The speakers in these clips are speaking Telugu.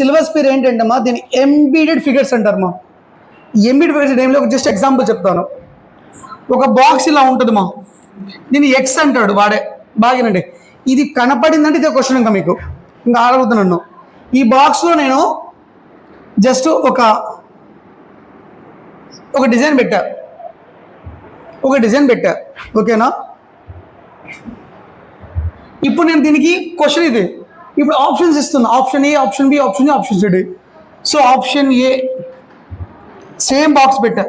సిలబస్ పేరు ఏంటంటే అమ్మా దీన్ని ఎంబీడెడ్ ఫిగర్స్ అంటారమ్మా. ఎంబీడెడ్ ఫిగర్స్ ఏం లేవు, జస్ట్ ఎగ్జాంపుల్ చెప్తాను. ఒక బాక్స్ ఇలా ఉంటుంది మా, దీన్ని ఎక్స్ అంటాడు వాడే. బాగానండి, ఇది కనపడిందంటే ఇదే క్వశ్చన్. ఇంకా మీకు ఇంకా అడుగుతున్నాను, ఈ బాక్స్లో నేను జస్ట్ ఒక డిజైన్ పెట్టా, ఓకేనా? ఇప్పుడు నేను దీనికి క్వశ్చన్ ఇది, ఇప్పుడు ఆప్షన్స్ ఇస్తున్నా, option A, option B, option A, option C. So option A same box పెట్టా,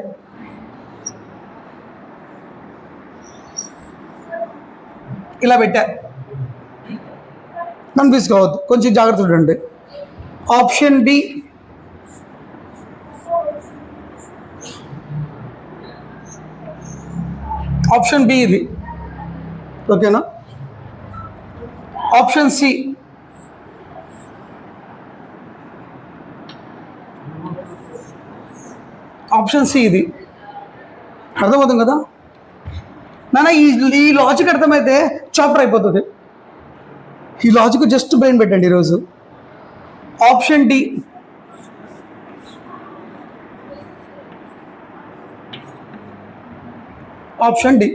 ఇలా పెట్టా. కన్ఫ్యూజ్ కావద్దు, కొంచెం జాగ్రత్త చూడండి. ఆప్షన్ బి, ఆప్షన్ బి ఇది, ఓకేనా? ఆప్షన్ సి, ఆప్షన్ సి ఇది. అర్థమవుతుంది కదా నాన్న? ఈ లాజిక్ అర్థమైతే చాప్టర్ అయిపోతుంది. ఈ లాజిక్ జస్ట్ బ్రెయిన్ పెట్టండి ఈరోజు. Option D, option D.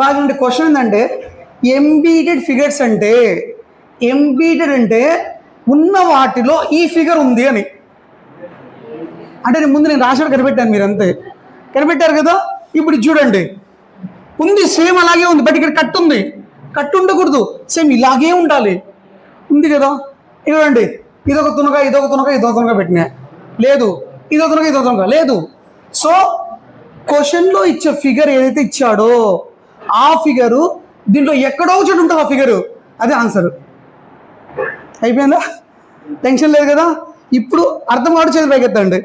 బాగా క్వశ్చన్ ఏంటంటే ఎంబీడెడ్ ఫిగర్స్ అంటే, ఎంబీడెడ్ అంటే ఉన్న వాటిలో ఈ ఫిగర్ ఉంది అని. అంటే ముందు నేను రాసినట్టు కనిపెట్టాను, మీరు అంతే కనిపెట్టారు కదా. ఇప్పుడు చూడండి, ఉంది సేమ్ అలాగే ఉంది, బట్ ఇక్కడ కట్ ఉంది. కట్ ఉండకూడదు, సేమ్ ఇలాగే ఉండాలి. ఉంది కదా, ఇవ్వండి. ఇదొక తునక, ఇదొక తునక, ఇదొక తునక పెట్టినా లేదు, ఇదొక తునక, ఇదొక తునక లేదు. సో క్వశ్చన్లో ఇచ్చే ఫిగర్ ఏదైతే ఇచ్చాడో ఆ ఫిగరు దీంట్లో ఎక్కడో చోటు ఉంటుంది, ఆ ఫిగరు అదే ఆన్సర్. అయిపోయిందా? టెన్షన్ లేదు కదా. ఇప్పుడు అర్థం కావడం చేతి పైకెత్తండి.